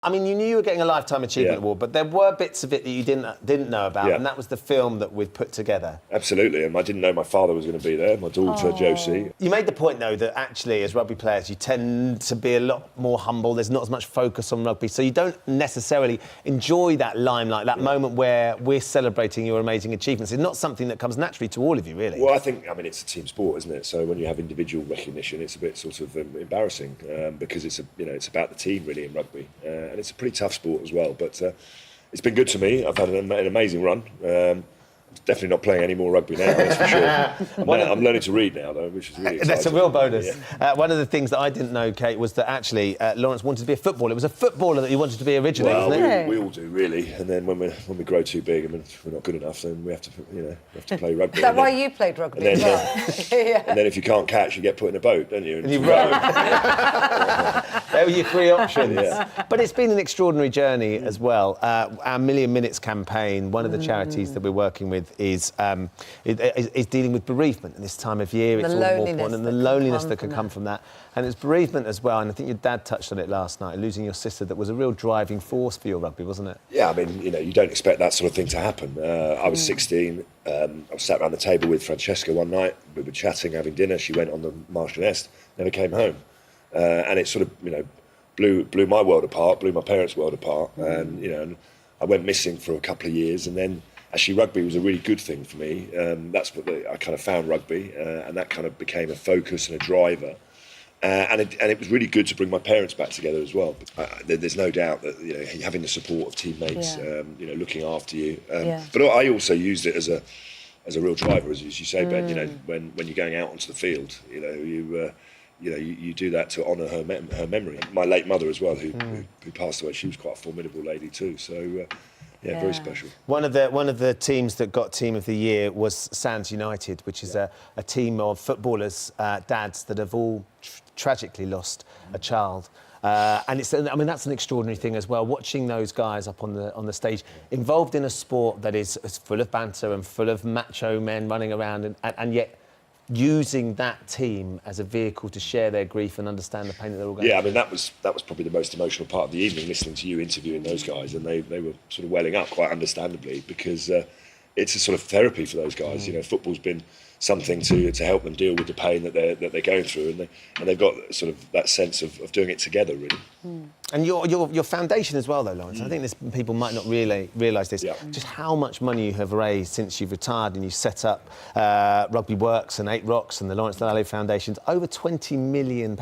I mean, you knew you were getting a Lifetime Achievement Award, but there were bits of it that you didn't know about, and that was the film that we've put together. Absolutely, and I didn't know my father was going to be there, my daughter, Josie. You made the point, though, that actually, as rugby players, you tend to be a lot more humble. There's not as much focus on rugby, so you don't necessarily enjoy that limelight, that moment where we're celebrating your amazing achievements. It's not something that comes naturally to all of you, really. Well, I mean, it's a team sport, isn't it? So when you have individual recognition, it's a bit sort of embarrassing because it's about the team, really, in rugby. And it's a pretty tough sport as well, but it's been good to me. I've had an amazing run. Definitely not playing any more rugby now, that's for sure. I'm learning to read now, though, which is really exciting. That's a real bonus. Yeah. One of the things that I didn't know, Kate, was that actually Lawrence wanted to be a footballer. It was a footballer that you wanted to be originally, well, wasn't it? We all do, really. And then when we grow too big and we're not good enough, then we have to play rugby. Is that why you played rugby as well? And then if you can't catch, you get put in a boat, don't you? And you row. There were your three options. Yeah. But it's been an extraordinary journey as well. Our Million Minutes campaign, one of the charities that we're working with is dealing with bereavement at this time of year. It's all more important, and the loneliness that can come from that. And it's bereavement as well, and I think your dad touched on it last night, losing your sister, that was a real driving force for your rugby, wasn't it? Yeah, I mean, you don't expect that sort of thing to happen. I was 16, I was sat around the table with Francesca one night, we were chatting, having dinner, she went on the Marsh and Est, never came home. And it sort of, blew my world apart, blew my parents' world apart, and, and I went missing for a couple of years, and then actually rugby was a really good thing for me. That's what I kind of found rugby, and that kind of became a focus and a driver. And it was really good to bring my parents back together as well. There's no doubt that having the support of teammates, looking after you. But I also used it as a real driver, as you say, Ben. When you're going out onto the field, you do that to honour her memory. My late mother as well, who passed away. She was quite a formidable lady too. So. Very special. One of the teams that got Team of the Year was Sands United, which is a team of footballers, dads that have all tragically lost a child. And that's an extraordinary thing as well. Watching those guys up on the stage, involved in a sport that is full of banter and full of macho men running around, and yet using that team as a vehicle to share their grief and understand the pain that they're all going through. Yeah, I mean, that was probably the most emotional part of the evening, listening to you interviewing those guys, and they were sort of welling up quite understandably, because it's a sort of therapy for those guys. Football's been something to help them deal with the pain that they're going through, and they've got sort of that sense of doing it together, really. And your foundation as well, though, Lawrence. I think people might not really realise this. Yeah. Just how much money you have raised since you've retired and you set up Rugby Works and 8 Rocks and the Lawrence Dallaglio Foundations. Over £20 million.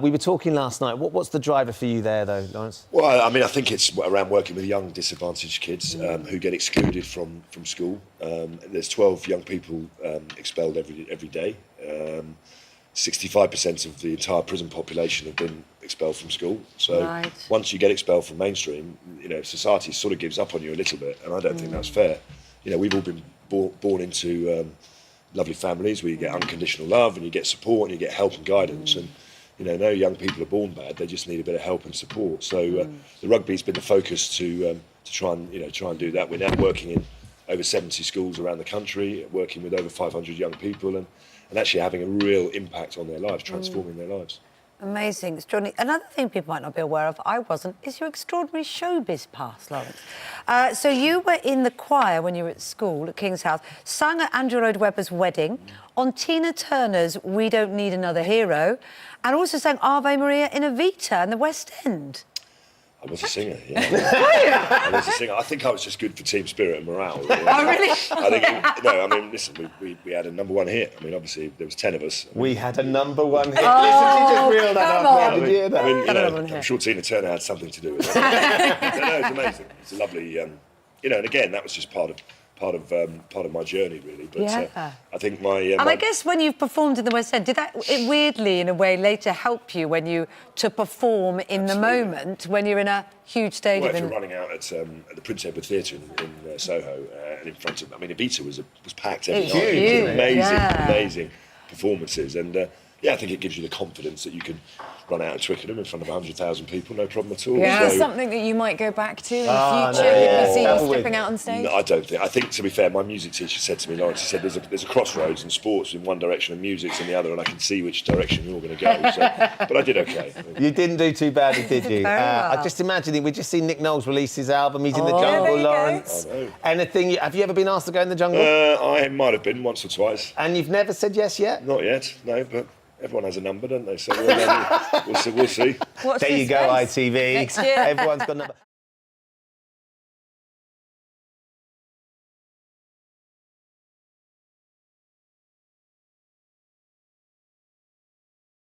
We were talking last night. What's the driver for you there, though, Lawrence? Well, I mean, I think it's around working with young disadvantaged kids who get excluded from school. There's 12 young people expelled every day. 65% of the entire prison population have been expelled from school. So once you get expelled from mainstream, society sort of gives up on you a little bit, and I don't think that's fair. We've all been born into lovely families where you get unconditional love and you get support and you get help and guidance. And no young people are born bad; they just need a bit of help and support. So the rugby's been the focus to try and do that. We're now working in over 70 schools around the country, working with over 500 young people, and actually having a real impact on their lives, transforming their lives. Amazing, extraordinary. Another thing people might not be aware of, I wasn't, is your extraordinary showbiz past, Lawrence. So you were in the choir when you were at school at King's House, sang at Andrew Lloyd Webber's wedding, on Tina Turner's We Don't Need Another Hero, and also sang Ave Maria in Evita in the West End. I was a singer, yeah. I was a singer. I think I was just good for team spirit and morale. Really. Oh, really? I mean, listen, we had a #1 hit. I mean, obviously, there was 10 of us. We had a #1 hit. Oh, listen, she just reeled that up. on. Did you hear that? I'm sure Tina Turner had something to do with it. No, it's amazing. It's a lovely, and again, that was just part of my journey, really. But I think and I guess when you've performed in the West End, did that weirdly, in a way, later help you to perform in the moment when you're in a huge stadium? Well, if you're running out at the Prince Edward Theatre in Soho, and in front of, Evita was packed every night. It was amazing performances, and I think it gives you the confidence that you can run out of Twickenham in front of 100,000 people, no problem at all. Is So, this something that you might go back to in the Oh, future? no, Could yeah. we see That you would- stepping out on stage? no, I don't think. I think, to be fair, my music teacher said to me, Lawrence, he said, there's a crossroads in sports in one direction and music's in the other, and I can see which direction you're going to go. So, but I did okay. You didn't do too badly, did you? Very well. I just imagine it. We just seen Nick Knowles release his album. He's in the there jungle, you go. Lawrence. I know. Anything? Have you ever been asked to go in the jungle? I might have been once or twice. And you've never said yes yet? Not yet, no, but everyone has a number, don't they? So we'll see. Watch There you this go, space. ITV. Next year. Everyone's got a number.